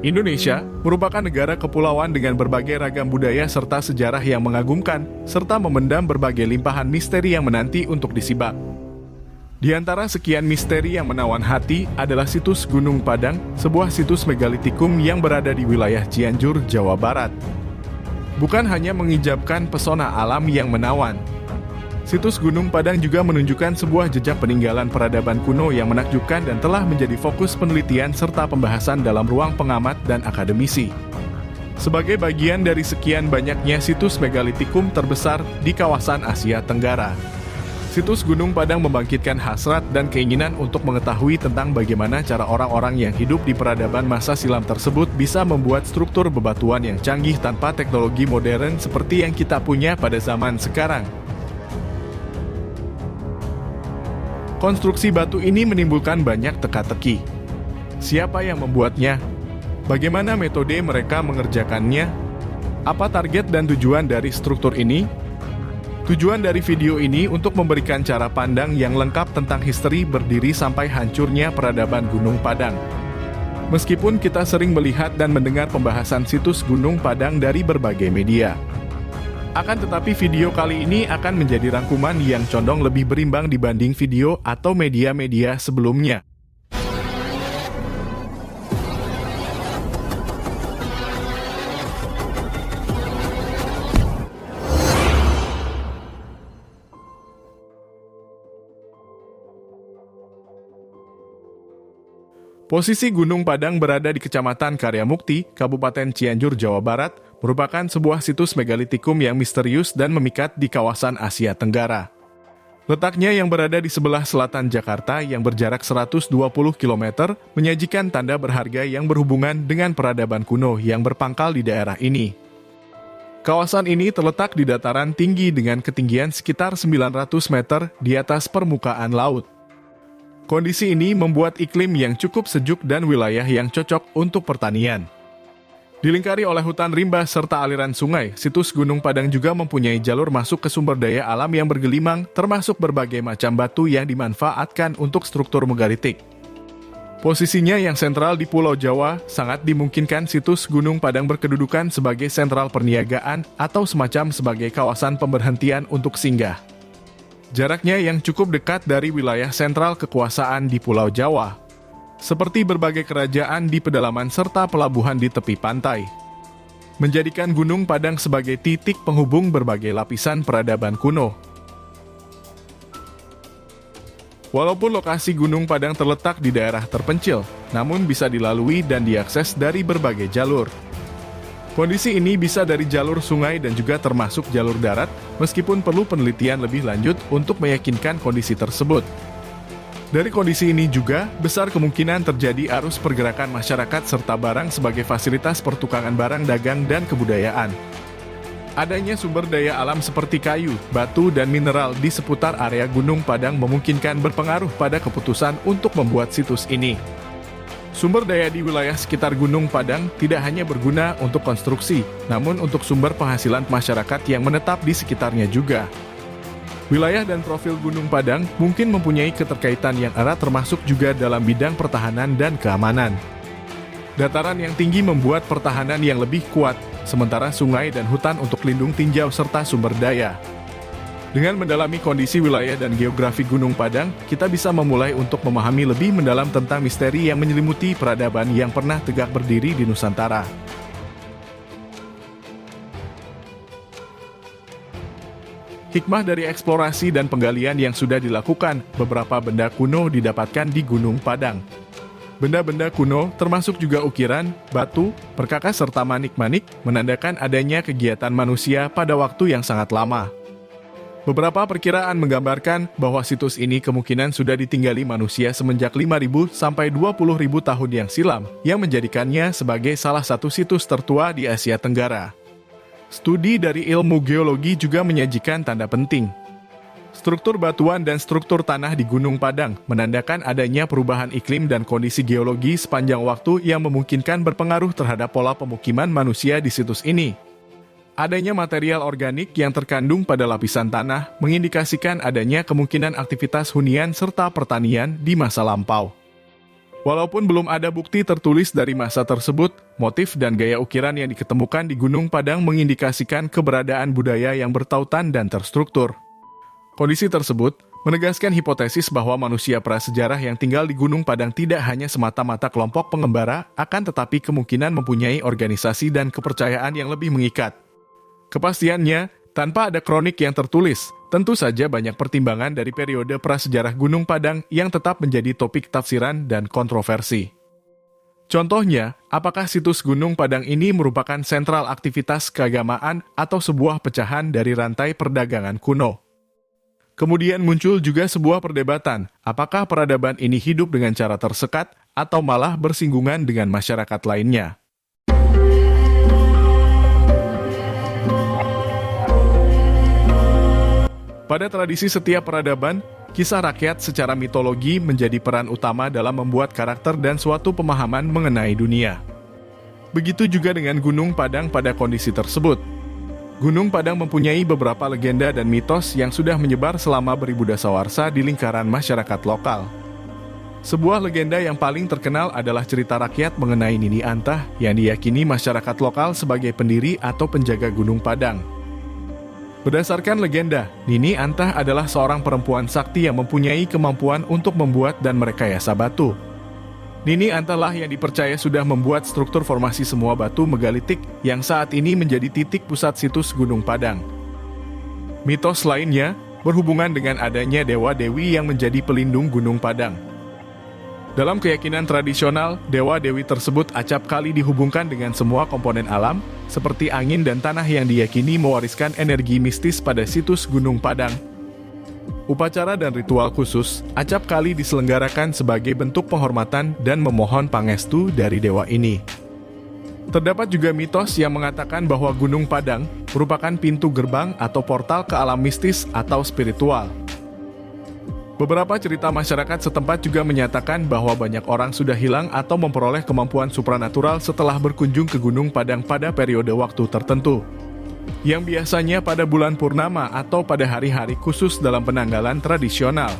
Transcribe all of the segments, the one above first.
Indonesia merupakan negara kepulauan dengan berbagai ragam budaya serta sejarah yang mengagumkan, serta memendam berbagai limpahan misteri yang menanti untuk disimak. Di antara sekian misteri yang menawan hati adalah situs Gunung Padang, sebuah situs megalitikum yang berada di wilayah Cianjur, Jawa Barat. Bukan hanya mengijabkan pesona alam yang menawan, situs Gunung Padang juga menunjukkan sebuah jejak peninggalan peradaban kuno yang menakjubkan dan telah menjadi fokus penelitian serta pembahasan dalam ruang pengamat dan akademisi. Sebagai bagian dari sekian banyaknya situs megalitikum terbesar di kawasan Asia Tenggara, situs Gunung Padang membangkitkan hasrat dan keinginan untuk mengetahui tentang bagaimana cara orang-orang yang hidup di peradaban masa silam tersebut bisa membuat struktur bebatuan yang canggih tanpa teknologi modern seperti yang kita punya pada zaman sekarang. Konstruksi batu ini menimbulkan banyak teka-teki. Siapa yang membuatnya? Bagaimana metode mereka mengerjakannya? Apa target dan tujuan dari struktur ini? Tujuan dari video ini untuk memberikan cara pandang yang lengkap tentang histori berdiri sampai hancurnya peradaban Gunung Padang. Meskipun kita sering melihat dan mendengar pembahasan situs Gunung Padang dari berbagai media, akan tetapi video kali ini akan menjadi rangkuman yang condong lebih berimbang dibanding video atau media-media sebelumnya. Posisi Gunung Padang berada di Kecamatan Karyamukti, Kabupaten Cianjur, Jawa Barat, merupakan sebuah situs megalitikum yang misterius dan memikat di kawasan Asia Tenggara. Letaknya yang berada di sebelah selatan Jakarta yang berjarak 120 km, menyajikan tanda berharga yang berhubungan dengan peradaban kuno yang berpangkal di daerah ini. Kawasan ini terletak di dataran tinggi dengan ketinggian sekitar 900 meter di atas permukaan laut. Kondisi ini membuat iklim yang cukup sejuk dan wilayah yang cocok untuk pertanian. Dilingkari oleh hutan rimba serta aliran sungai, situs Gunung Padang juga mempunyai jalur masuk ke sumber daya alam yang bergelimang, termasuk berbagai macam batu yang dimanfaatkan untuk struktur megalitik. Posisinya yang sentral di Pulau Jawa, sangat dimungkinkan situs Gunung Padang berkedudukan sebagai sentral perniagaan atau semacam sebagai kawasan pemberhentian untuk singgah. Jaraknya yang cukup dekat dari wilayah sentral kekuasaan di Pulau Jawa, seperti berbagai kerajaan di pedalaman serta pelabuhan di tepi pantai, menjadikan Gunung Padang sebagai titik penghubung berbagai lapisan peradaban kuno. Walaupun lokasi Gunung Padang terletak di daerah terpencil, namun bisa dilalui dan diakses dari berbagai jalur. Kondisi ini bisa dari jalur sungai dan juga termasuk jalur darat, meskipun perlu penelitian lebih lanjut untuk meyakinkan kondisi tersebut. Dari kondisi ini juga, besar kemungkinan terjadi arus pergerakan masyarakat serta barang sebagai fasilitas pertukaran barang dagang dan kebudayaan. Adanya sumber daya alam seperti kayu, batu, dan mineral di seputar area Gunung Padang memungkinkan berpengaruh pada keputusan untuk membuat situs ini. Sumber daya di wilayah sekitar Gunung Padang tidak hanya berguna untuk konstruksi, namun untuk sumber penghasilan masyarakat yang menetap di sekitarnya juga. Wilayah dan profil Gunung Padang mungkin mempunyai keterkaitan yang erat termasuk juga dalam bidang pertahanan dan keamanan. Dataran yang tinggi membuat pertahanan yang lebih kuat, sementara sungai dan hutan untuk lindung tinjau serta sumber daya. Dengan mendalami kondisi wilayah dan geografi Gunung Padang, kita bisa memulai untuk memahami lebih mendalam tentang misteri yang menyelimuti peradaban yang pernah tegak berdiri di Nusantara. Hikmah dari eksplorasi dan penggalian yang sudah dilakukan, beberapa benda kuno didapatkan di Gunung Padang. Benda-benda kuno termasuk juga ukiran, batu, perkakas serta manik-manik, menandakan adanya kegiatan manusia pada waktu yang sangat lama. Beberapa perkiraan menggambarkan bahwa situs ini kemungkinan sudah ditinggali manusia semenjak 5.000 sampai 20.000 tahun yang silam, yang menjadikannya sebagai salah satu situs tertua di Asia Tenggara. Studi dari ilmu geologi juga menyajikan tanda penting. Struktur batuan dan struktur tanah di Gunung Padang menandakan adanya perubahan iklim dan kondisi geologi sepanjang waktu yang memungkinkan berpengaruh terhadap pola pemukiman manusia di situs ini. Adanya material organik yang terkandung pada lapisan tanah mengindikasikan adanya kemungkinan aktivitas hunian serta pertanian di masa lampau. Walaupun belum ada bukti tertulis dari masa tersebut, motif dan gaya ukiran yang diketemukan di Gunung Padang mengindikasikan keberadaan budaya yang bertautan dan terstruktur. Kondisi tersebut menegaskan hipotesis bahwa manusia prasejarah yang tinggal di Gunung Padang tidak hanya semata-mata kelompok pengembara, akan tetapi kemungkinan mempunyai organisasi dan kepercayaan yang lebih mengikat. Kepastiannya, tanpa ada kronik yang tertulis, tentu saja banyak pertimbangan dari periode prasejarah Gunung Padang yang tetap menjadi topik tafsiran dan kontroversi. Contohnya, apakah situs Gunung Padang ini merupakan sentral aktivitas keagamaan atau sebuah pecahan dari rantai perdagangan kuno? Kemudian muncul juga sebuah perdebatan, apakah peradaban ini hidup dengan cara tersekat atau malah bersinggungan dengan masyarakat lainnya. Pada tradisi setiap peradaban, kisah rakyat secara mitologi menjadi peran utama dalam membuat karakter dan suatu pemahaman mengenai dunia. Begitu juga dengan Gunung Padang pada kondisi tersebut. Gunung Padang mempunyai beberapa legenda dan mitos yang sudah menyebar selama beribu dasawarsa di lingkaran masyarakat lokal. Sebuah legenda yang paling terkenal adalah cerita rakyat mengenai Nini Antah yang diyakini masyarakat lokal sebagai pendiri atau penjaga Gunung Padang. Berdasarkan legenda, Nini Antah adalah seorang perempuan sakti yang mempunyai kemampuan untuk membuat dan merekayasa batu. Nini Antah lah yang dipercaya sudah membuat struktur formasi semua batu megalitik yang saat ini menjadi titik pusat situs Gunung Padang. Mitos lainnya berhubungan dengan adanya dewa-dewi yang menjadi pelindung Gunung Padang. Dalam keyakinan tradisional, dewa-dewi tersebut acap kali dihubungkan dengan semua komponen alam, seperti angin dan tanah yang diyakini mewariskan energi mistis pada situs Gunung Padang. Upacara dan ritual khusus acap kali diselenggarakan sebagai bentuk penghormatan dan memohon pangestu dari dewa ini. Terdapat juga mitos yang mengatakan bahwa Gunung Padang merupakan pintu gerbang atau portal ke alam mistis atau spiritual. Beberapa cerita masyarakat setempat juga menyatakan bahwa banyak orang sudah hilang atau memperoleh kemampuan supranatural setelah berkunjung ke Gunung Padang pada periode waktu tertentu, yang biasanya pada bulan purnama atau pada hari-hari khusus dalam penanggalan tradisional.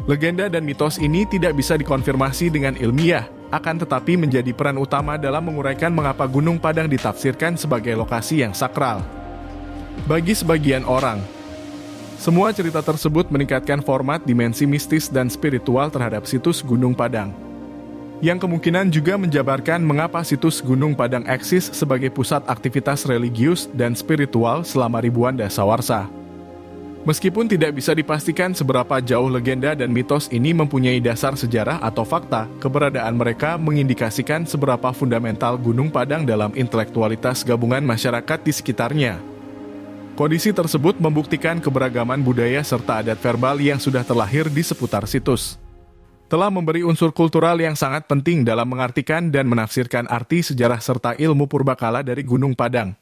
Legenda dan mitos ini tidak bisa dikonfirmasi dengan ilmiah, akan tetapi menjadi peran utama dalam menguraikan mengapa Gunung Padang ditafsirkan sebagai lokasi yang sakral. Bagi sebagian orang, semua cerita tersebut meningkatkan format dimensi mistis dan spiritual terhadap situs Gunung Padang, yang kemungkinan juga menjabarkan mengapa situs Gunung Padang eksis sebagai pusat aktivitas religius dan spiritual selama ribuan dasawarsa. Meskipun tidak bisa dipastikan seberapa jauh legenda dan mitos ini mempunyai dasar sejarah atau fakta, keberadaan mereka mengindikasikan seberapa fundamental Gunung Padang dalam intelektualitas gabungan masyarakat di sekitarnya. Kondisi tersebut membuktikan keberagaman budaya serta adat verbal yang sudah terlahir di seputar situs. Telah memberi unsur kultural yang sangat penting dalam mengartikan dan menafsirkan arti sejarah serta ilmu purbakala dari Gunung Padang.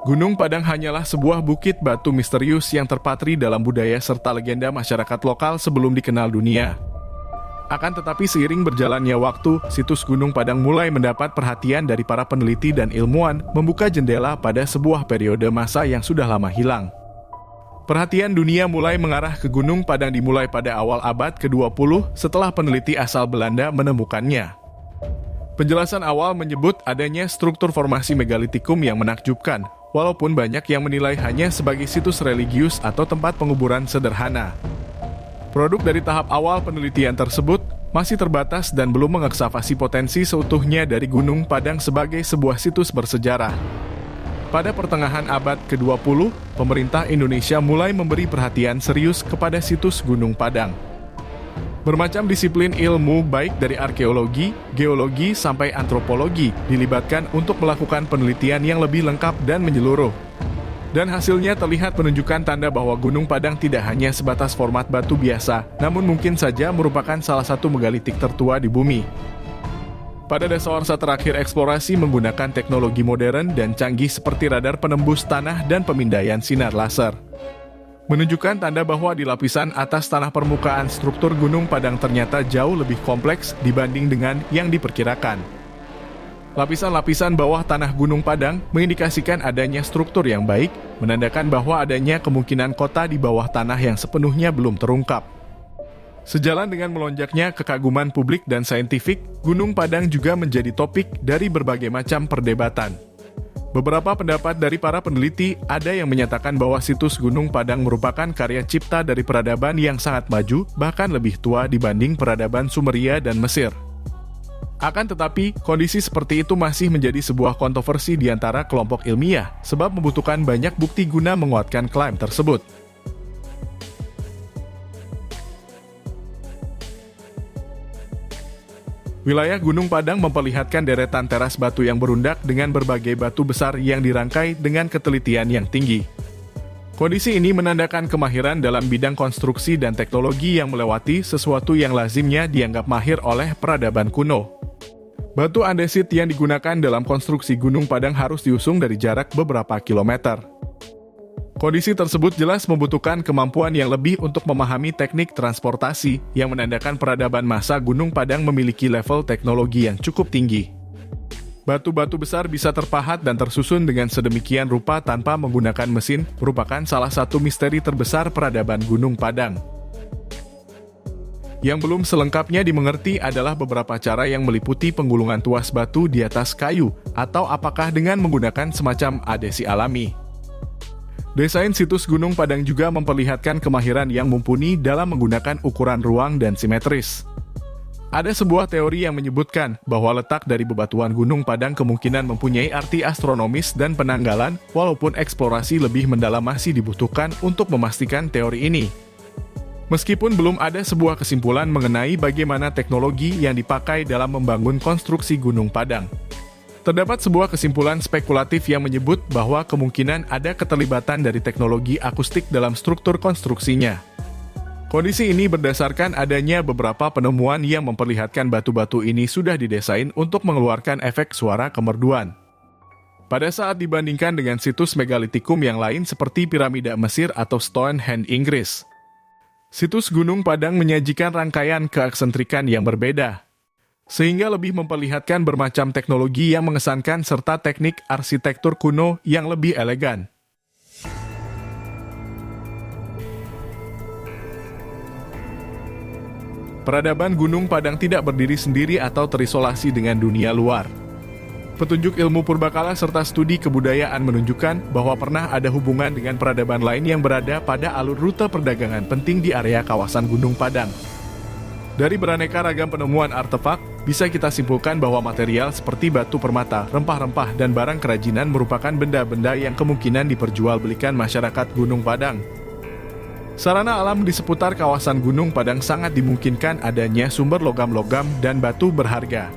Gunung Padang hanyalah sebuah bukit batu misterius yang terpatri dalam budaya serta legenda masyarakat lokal sebelum dikenal dunia. Akan tetapi seiring berjalannya waktu, situs Gunung Padang mulai mendapat perhatian dari para peneliti dan ilmuwan, membuka jendela pada sebuah periode masa yang sudah lama hilang. Perhatian dunia mulai mengarah ke Gunung Padang dimulai pada awal abad ke-20 setelah peneliti asal Belanda menemukannya. Penjelasan awal menyebut adanya struktur formasi megalitikum yang menakjubkan, walaupun banyak yang menilai hanya sebagai situs religius atau tempat penguburan sederhana. Produk dari tahap awal penelitian tersebut masih terbatas dan belum mengekskavasi potensi seutuhnya dari Gunung Padang sebagai sebuah situs bersejarah. Pada pertengahan abad ke-20, pemerintah Indonesia mulai memberi perhatian serius kepada situs Gunung Padang. Bermacam disiplin ilmu baik dari arkeologi, geologi, sampai antropologi dilibatkan untuk melakukan penelitian yang lebih lengkap dan menyeluruh. Dan hasilnya terlihat menunjukkan tanda bahwa Gunung Padang tidak hanya sebatas format batu biasa, namun mungkin saja merupakan salah satu megalitik tertua di bumi. Pada dasawarsa terakhir eksplorasi menggunakan teknologi modern dan canggih seperti radar penembus tanah dan pemindaian sinar laser, menunjukkan tanda bahwa di lapisan atas tanah permukaan struktur Gunung Padang ternyata jauh lebih kompleks dibanding dengan yang diperkirakan. Lapisan-lapisan bawah tanah Gunung Padang mengindikasikan adanya struktur yang baik, menandakan bahwa adanya kemungkinan kota di bawah tanah yang sepenuhnya belum terungkap. Sejalan dengan melonjaknya kekaguman publik dan saintifik, Gunung Padang juga menjadi topik dari berbagai macam perdebatan. Beberapa pendapat dari para peneliti ada yang menyatakan bahwa situs Gunung Padang merupakan karya cipta dari peradaban yang sangat maju, bahkan lebih tua dibanding peradaban Sumeria dan Mesir. Akan tetapi, kondisi seperti itu masih menjadi sebuah kontroversi di antara kelompok ilmiah, sebab membutuhkan banyak bukti guna menguatkan klaim tersebut. Wilayah Gunung Padang memperlihatkan deretan teras batu yang berundak dengan berbagai batu besar yang dirangkai dengan ketelitian yang tinggi. Kondisi ini menandakan kemahiran dalam bidang konstruksi dan teknologi yang melewati sesuatu yang lazimnya dianggap mahir oleh peradaban kuno. Batu andesit yang digunakan dalam konstruksi Gunung Padang harus diusung dari jarak beberapa kilometer. Kondisi tersebut jelas membutuhkan kemampuan yang lebih untuk memahami teknik transportasi yang menandakan peradaban masa Gunung Padang memiliki level teknologi yang cukup tinggi. Batu-batu besar bisa terpahat dan tersusun dengan sedemikian rupa tanpa menggunakan mesin, merupakan salah satu misteri terbesar peradaban Gunung Padang. Yang belum selengkapnya dimengerti adalah beberapa cara yang meliputi penggulungan tuas batu di atas kayu, atau apakah dengan menggunakan semacam adhesi alami. Desain situs Gunung Padang juga memperlihatkan kemahiran yang mumpuni dalam menggunakan ukuran ruang dan simetris. Ada sebuah teori yang menyebutkan bahwa letak dari bebatuan Gunung Padang kemungkinan mempunyai arti astronomis dan penanggalan, walaupun eksplorasi lebih mendalam masih dibutuhkan untuk memastikan teori ini. Meskipun belum ada sebuah kesimpulan mengenai bagaimana teknologi yang dipakai dalam membangun konstruksi Gunung Padang. Terdapat sebuah kesimpulan spekulatif yang menyebut bahwa kemungkinan ada keterlibatan dari teknologi akustik dalam struktur konstruksinya. Kondisi ini berdasarkan adanya beberapa penemuan yang memperlihatkan batu-batu ini sudah didesain untuk mengeluarkan efek suara kemerduan. Pada saat dibandingkan dengan situs megalitikum yang lain seperti piramida Mesir atau Stonehenge Inggris, situs Gunung Padang menyajikan rangkaian keeksentrikan yang berbeda, sehingga lebih memperlihatkan bermacam teknologi yang mengesankan serta teknik arsitektur kuno yang lebih elegan. Peradaban Gunung Padang tidak berdiri sendiri atau terisolasi dengan dunia luar. Petunjuk ilmu purbakala serta studi kebudayaan menunjukkan bahwa pernah ada hubungan dengan peradaban lain yang berada pada alur rute perdagangan penting di area kawasan Gunung Padang. Dari beraneka ragam penemuan artefak, bisa kita simpulkan bahwa material seperti batu permata, rempah-rempah, dan barang kerajinan merupakan benda-benda yang kemungkinan diperjualbelikan masyarakat Gunung Padang. Sarana alam di seputar kawasan Gunung Padang sangat dimungkinkan adanya sumber logam-logam dan batu berharga.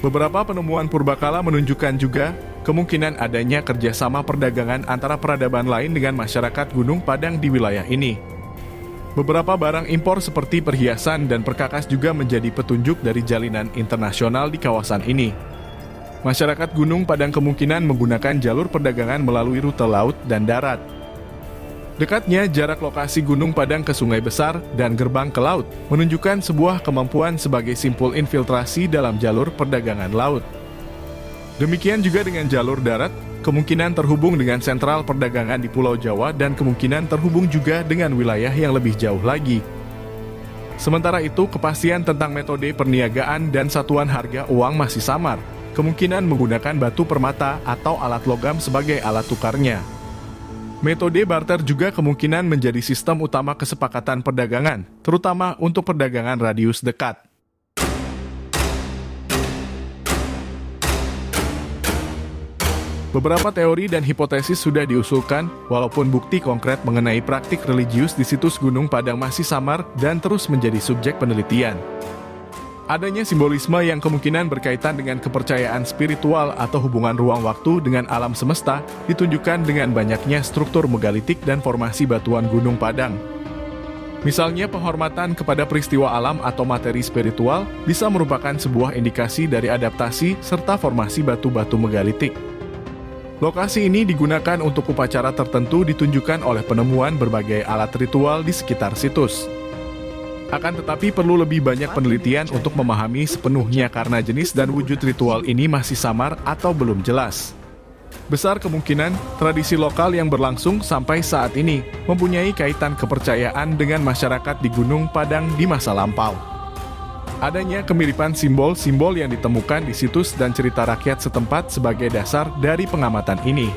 Beberapa penemuan purbakala menunjukkan juga kemungkinan adanya kerjasama perdagangan antara peradaban lain dengan masyarakat Gunung Padang di wilayah ini. Beberapa barang impor seperti perhiasan dan perkakas juga menjadi petunjuk dari jalinan internasional di kawasan ini. Masyarakat Gunung Padang kemungkinan menggunakan jalur perdagangan melalui rute laut dan darat. Dekatnya jarak lokasi Gunung Padang ke sungai besar dan gerbang ke laut menunjukkan sebuah kemampuan sebagai simpul infiltrasi dalam jalur perdagangan laut. Demikian juga dengan jalur darat, kemungkinan terhubung dengan sentral perdagangan di Pulau Jawa dan kemungkinan terhubung juga dengan wilayah yang lebih jauh lagi. Sementara itu, kepastian tentang metode perniagaan dan satuan harga uang masih samar, kemungkinan menggunakan batu permata atau alat logam sebagai alat tukarnya. Metode barter juga kemungkinan menjadi sistem utama kesepakatan perdagangan, terutama untuk perdagangan radius dekat. Beberapa teori dan hipotesis sudah diusulkan, walaupun bukti konkret mengenai praktik religius di situs Gunung Padang masih samar dan terus menjadi subjek penelitian. Adanya simbolisme yang kemungkinan berkaitan dengan kepercayaan spiritual atau hubungan ruang waktu dengan alam semesta ditunjukkan dengan banyaknya struktur megalitik dan formasi batuan Gunung Padang. Misalnya, penghormatan kepada peristiwa alam atau materi spiritual bisa merupakan sebuah indikasi dari adaptasi serta formasi batu-batu megalitik. Lokasi ini digunakan untuk upacara tertentu ditunjukkan oleh penemuan berbagai alat ritual di sekitar situs. Akan tetapi perlu lebih banyak penelitian untuk memahami sepenuhnya karena jenis dan wujud ritual ini masih samar atau belum jelas. Besar kemungkinan tradisi lokal yang berlangsung sampai saat ini mempunyai kaitan kepercayaan dengan masyarakat di Gunung Padang di masa lampau. Adanya kemiripan simbol-simbol yang ditemukan di situs dan cerita rakyat setempat sebagai dasar dari pengamatan ini.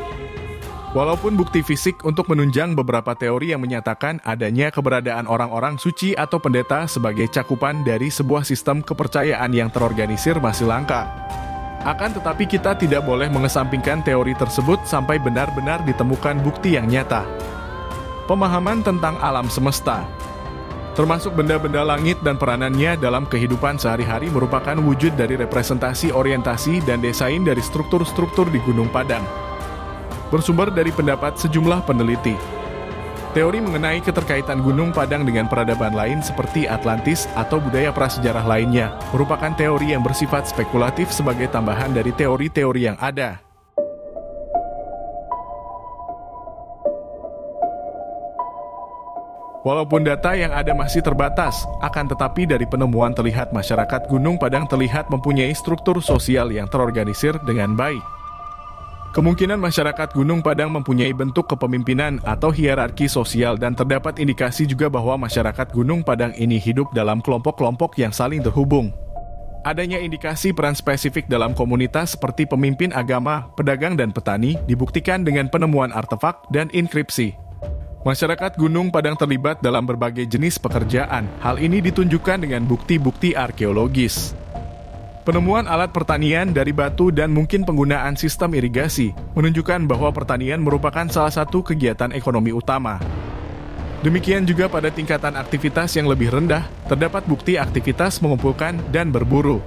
Walaupun bukti fisik untuk menunjang beberapa teori yang menyatakan adanya keberadaan orang-orang suci atau pendeta sebagai cakupan dari sebuah sistem kepercayaan yang terorganisir masih langka. Akan tetapi kita tidak boleh mengesampingkan teori tersebut sampai benar-benar ditemukan bukti yang nyata. Pemahaman tentang alam semesta, termasuk benda-benda langit dan peranannya dalam kehidupan sehari-hari merupakan wujud dari representasi orientasi dan desain dari struktur-struktur di Gunung Padang. Bersumber dari pendapat sejumlah peneliti. Teori mengenai keterkaitan Gunung Padang dengan peradaban lain seperti Atlantis atau budaya prasejarah lainnya merupakan teori yang bersifat spekulatif sebagai tambahan dari teori-teori yang ada. Walaupun data yang ada masih terbatas, akan tetapi dari penemuan terlihat masyarakat Gunung Padang terlihat mempunyai struktur sosial yang terorganisir dengan baik. Kemungkinan masyarakat Gunung Padang mempunyai bentuk kepemimpinan atau hierarki sosial dan terdapat indikasi juga bahwa masyarakat Gunung Padang ini hidup dalam kelompok-kelompok yang saling terhubung. Adanya indikasi peran spesifik dalam komunitas seperti pemimpin agama, pedagang dan petani dibuktikan dengan penemuan artefak dan inskripsi. Masyarakat Gunung Padang terlibat dalam berbagai jenis pekerjaan. Hal ini ditunjukkan dengan bukti-bukti arkeologis. Penemuan alat pertanian dari batu dan mungkin penggunaan sistem irigasi menunjukkan bahwa pertanian merupakan salah satu kegiatan ekonomi utama. Demikian juga pada tingkatan aktivitas yang lebih rendah, terdapat bukti aktivitas mengumpulkan dan berburu.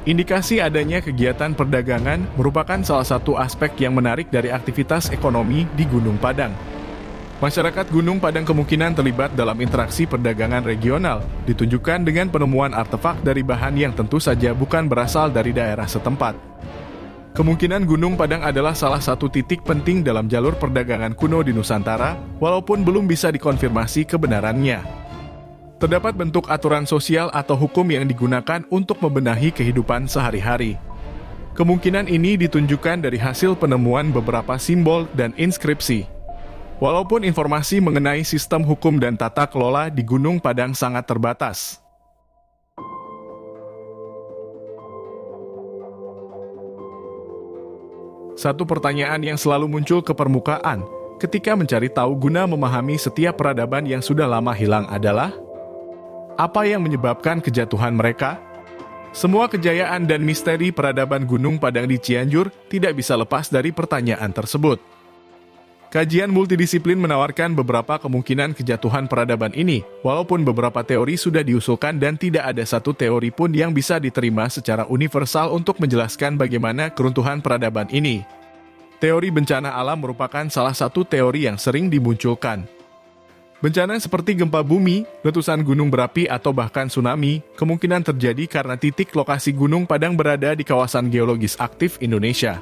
Indikasi adanya kegiatan perdagangan merupakan salah satu aspek yang menarik dari aktivitas ekonomi di Gunung Padang. Masyarakat Gunung Padang kemungkinan terlibat dalam interaksi perdagangan regional, ditunjukkan dengan penemuan artefak dari bahan yang tentu saja bukan berasal dari daerah setempat. Kemungkinan Gunung Padang adalah salah satu titik penting dalam jalur perdagangan kuno di Nusantara, walaupun belum bisa dikonfirmasi kebenarannya. Terdapat bentuk aturan sosial atau hukum yang digunakan untuk membenahi kehidupan sehari-hari. Kemungkinan ini ditunjukkan dari hasil penemuan beberapa simbol dan inskripsi. Walaupun informasi mengenai sistem hukum dan tata kelola di Gunung Padang sangat terbatas. Satu pertanyaan yang selalu muncul ke permukaan ketika mencari tahu guna memahami setiap peradaban yang sudah lama hilang adalah, apa yang menyebabkan kejatuhan mereka? Semua kejayaan dan misteri peradaban Gunung Padang di Cianjur tidak bisa lepas dari pertanyaan tersebut. Kajian multidisiplin menawarkan beberapa kemungkinan kejatuhan peradaban ini, walaupun beberapa teori sudah diusulkan dan tidak ada satu teori pun yang bisa diterima secara universal untuk menjelaskan bagaimana keruntuhan peradaban ini. Teori bencana alam merupakan salah satu teori yang sering dimunculkan. Bencana seperti gempa bumi, letusan gunung berapi atau bahkan tsunami, kemungkinan terjadi karena titik lokasi Gunung Padang berada di kawasan geologis aktif Indonesia.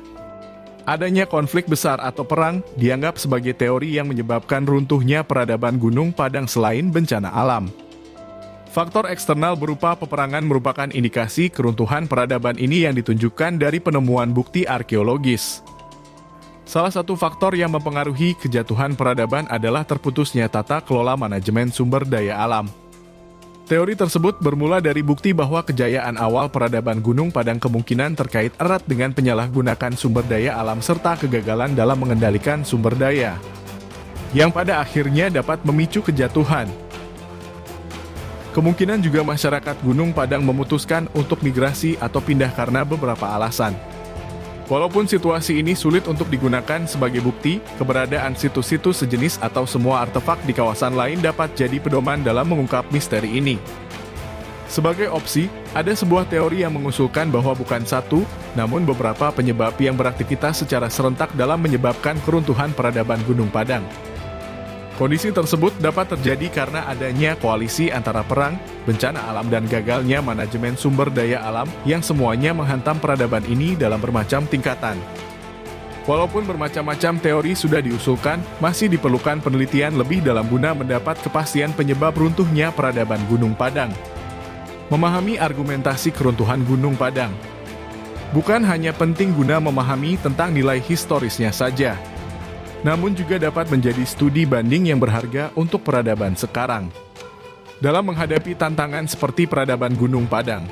Adanya konflik besar atau perang dianggap sebagai teori yang menyebabkan runtuhnya peradaban Gunung Padang selain bencana alam. Faktor eksternal berupa peperangan merupakan indikasi keruntuhan peradaban ini yang ditunjukkan dari penemuan bukti arkeologis. Salah satu faktor yang mempengaruhi kejatuhan peradaban adalah terputusnya tata kelola manajemen sumber daya alam. Teori tersebut bermula dari bukti bahwa kejayaan awal peradaban Gunung Padang kemungkinan terkait erat dengan penyalahgunaan sumber daya alam serta kegagalan dalam mengendalikan sumber daya, yang pada akhirnya dapat memicu kejatuhan. Kemungkinan juga masyarakat Gunung Padang memutuskan untuk migrasi atau pindah karena beberapa alasan. Walaupun situasi ini sulit untuk digunakan sebagai bukti, keberadaan situs-situs sejenis atau semua artefak di kawasan lain dapat jadi pedoman dalam mengungkap misteri ini. Sebagai opsi, ada sebuah teori yang mengusulkan bahwa bukan satu, namun beberapa penyebab yang beraktivitas secara serentak dalam menyebabkan keruntuhan peradaban Gunung Padang. Kondisi tersebut dapat terjadi karena adanya koalisi antara perang, bencana alam dan gagalnya manajemen sumber daya alam yang semuanya menghantam peradaban ini dalam bermacam tingkatan. Walaupun bermacam-macam teori sudah diusulkan, masih diperlukan penelitian lebih dalam guna mendapat kepastian penyebab runtuhnya peradaban Gunung Padang. Memahami argumentasi keruntuhan Gunung Padang bukan hanya penting guna memahami tentang nilai historisnya saja, namun juga dapat menjadi studi banding yang berharga untuk peradaban sekarang. Dalam menghadapi tantangan seperti peradaban Gunung Padang,